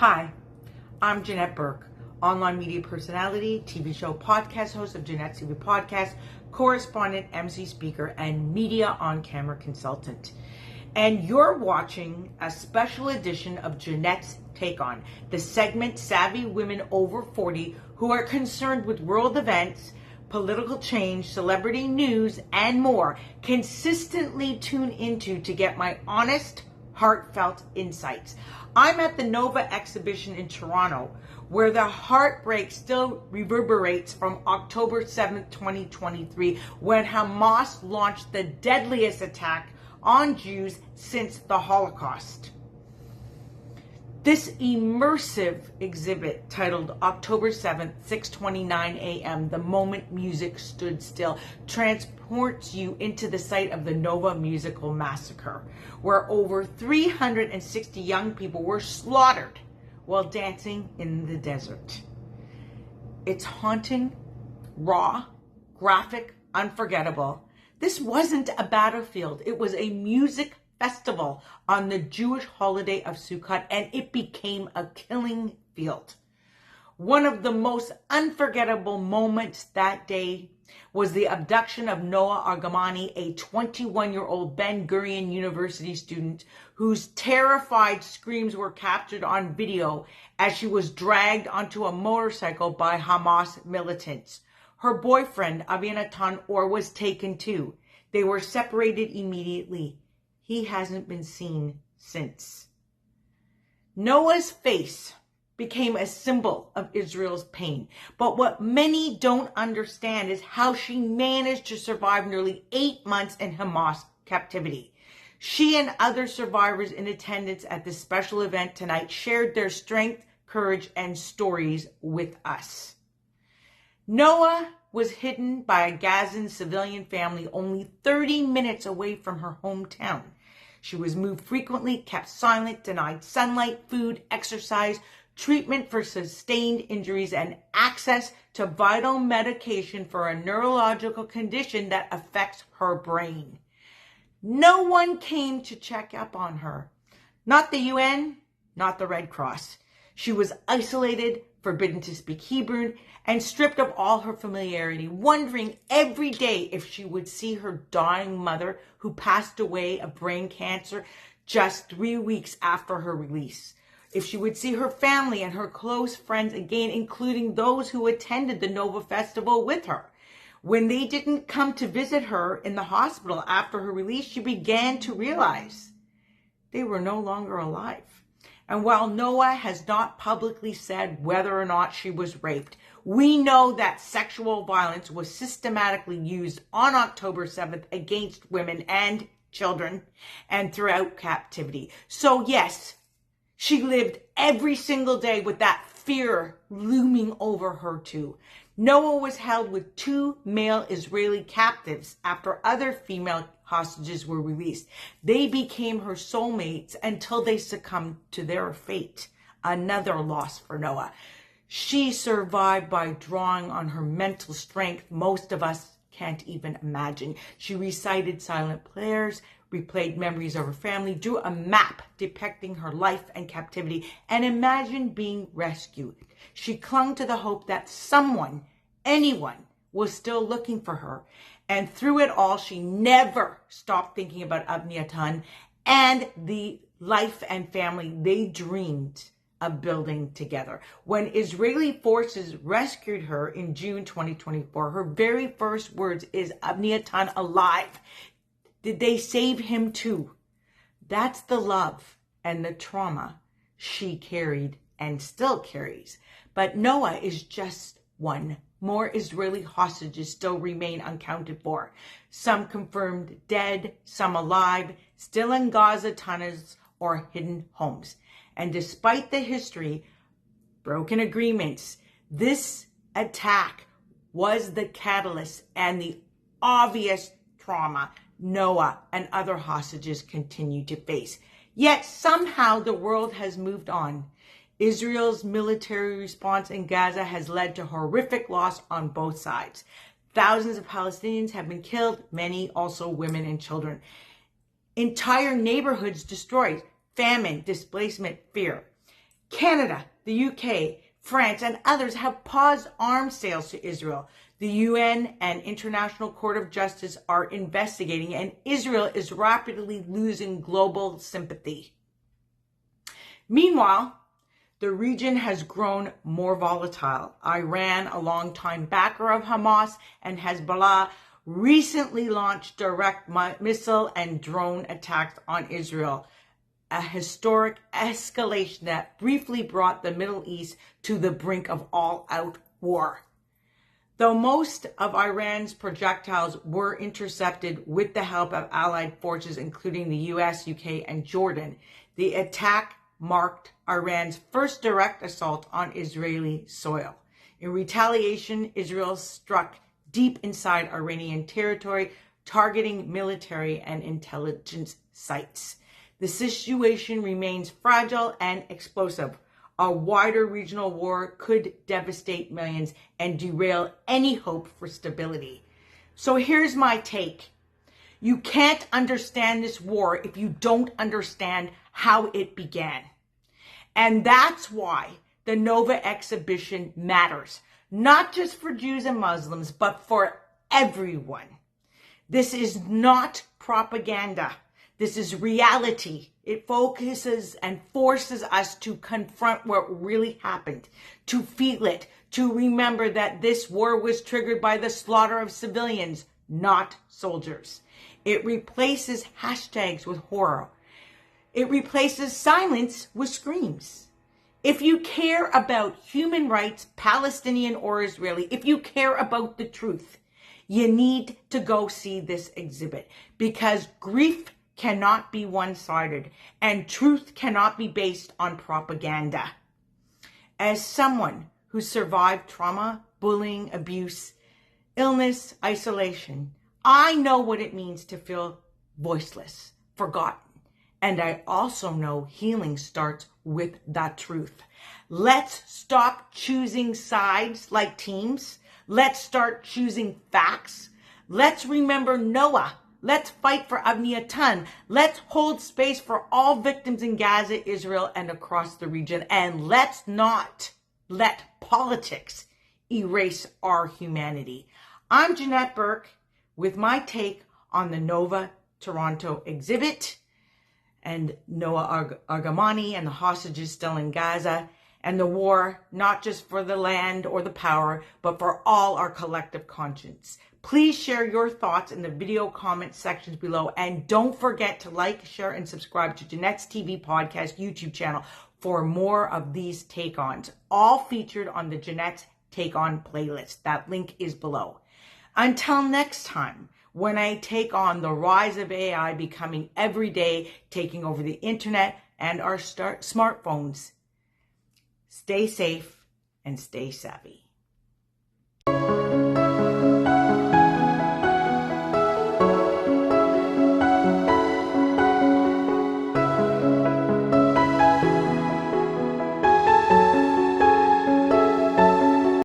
Hi, I'm Janette Burke, online media personality, TV show podcast host of Janette's TV Podcast, correspondent, MC speaker, and media on-camera consultant. And you're watching a special edition of Janette's Take On, the segment Savvy Women Over 40 who are concerned with world events, political change, celebrity news, and more consistently tune into to get my honest, heartfelt insights. I'm at the Nova exhibition in Toronto, where the heartbreak still reverberates from October 7th, 2023, when Hamas launched the deadliest attack on Jews since the Holocaust. This immersive exhibit, titled October 7th, 6:29 a.m., The Moment Music Stood Still, transports you into the site of the Nova musical massacre, where over 360 young people were slaughtered while dancing in the desert. It's haunting, raw, graphic, unforgettable. This wasn't a battlefield. It was a music festival on the Jewish holiday of Sukkot, and it became a killing field. One of the most unforgettable moments that day was the abduction of Noa Argamani, a 21-year-old Ben Gurion University student whose terrified screams were captured on video as she was dragged onto a motorcycle by Hamas militants. Her boyfriend, Avinatan Or, was taken too. They were separated immediately. He hasn't been seen since. Noah's face became a symbol of Israel's pain. But what many don't understand is how she managed to survive nearly 8 months in Hamas captivity. She and other survivors in attendance at this special event tonight shared their strength, courage, and stories with us. Noah was hidden by a Gazan civilian family only 30 minutes away from her hometown. She was moved frequently, kept silent, denied sunlight, food, exercise, treatment for sustained injuries, and access to vital medication for a neurological condition that affects her brain. No one came to check up on her. Not the UN, not the Red Cross. She was isolated, forbidden to speak Hebrew, and stripped of all her familiarity, wondering every day if she would see her dying mother, who passed away of brain cancer just 3 weeks after her release. If she would see her family and her close friends again, including those who attended the Nova Festival with her. When they didn't come to visit her in the hospital after her release, she began to realize they were no longer alive. And while Noah has not publicly said whether or not she was raped, we know that sexual violence was systematically used on October 7th against women and children and throughout captivity. So yes, she lived every single day with that fear looming over her too. Noah was held with 2 male Israeli captives after other female hostages were released. They became her soulmates until they succumbed to their fate. Another loss for Noah. She survived by drawing on her mental strength most of us can't even imagine. She recited silent prayers, replayed memories of her family, drew a map depicting her life and captivity, and imagined being rescued. She clung to the hope that someone, anyone, was still looking for her. And through it all, she never stopped thinking about Avinatan and the life and family they dreamed of building together. When Israeli forces rescued her in June 2024, her very first words is, "Avinatan alive." Did they save him too? That's the love and the trauma she carried and still carries. But Noah is just one. More Israeli hostages still remain unaccounted for. Some confirmed dead, some alive, still in Gaza tunnels or hidden homes. And despite the history, broken agreements, this attack was the catalyst and the obvious trauma Noah and other hostages continue to face. Yet somehow the world has moved on. Israel's military response in Gaza has led to horrific loss on both sides. Thousands of Palestinians have been killed, many also women and children. Entire neighborhoods destroyed, famine, displacement, fear. Canada, the UK, France, and others have paused arms sales to Israel. The UN and International Court of Justice are investigating, and Israel is rapidly losing global sympathy. Meanwhile, the region has grown more volatile. Iran, a longtime backer of Hamas and Hezbollah, recently launched direct missile and drone attacks on Israel, a historic escalation that briefly brought the Middle East to the brink of all-out war. Though most of Iran's projectiles were intercepted with the help of allied forces, including the US, UK, and Jordan, the attack marked Iran's first direct assault on Israeli soil. In retaliation, Israel struck deep inside Iranian territory, targeting military and intelligence sites. The situation remains fragile and explosive. A wider regional war could devastate millions and derail any hope for stability. So here's my take. You can't understand this war if you don't understand how it began. And that's why the Nova exhibition matters, not just for Jews and Muslims, but for everyone. This is not propaganda. This is reality. It focuses and forces us to confront what really happened, to feel it, to remember that this war was triggered by the slaughter of civilians, not soldiers. It replaces hashtags with horror. It replaces silence with screams. If you care about human rights, Palestinian or Israeli, if you care about the truth, you need to go see this exhibit, because grief cannot be one-sided and truth cannot be based on propaganda. As someone who survived trauma, bullying, abuse, illness, isolation, I know what it means to feel voiceless, forgotten. And I also know healing starts with that truth. Let's stop choosing sides like teams. Let's start choosing facts. Let's remember Noah. Let's fight for Avniatan. Let's hold space for all victims in Gaza, Israel, and across the region. And let's not let politics erase our humanity. I'm Janette Burke with my take on the Nova Toronto exhibit and Noa Argamani and the hostages still in Gaza, and the war, not just for the land or the power, but for all our collective conscience. Please share your thoughts in the video comment sections below, and don't forget to like, share, and subscribe to Janette's TV Podcast YouTube channel for more of these take-ons, all featured on the Janette's Take On playlist. That link is below. Until next time, when I take on the rise of AI becoming every day, taking over the internet and our smartphones, stay safe and stay savvy.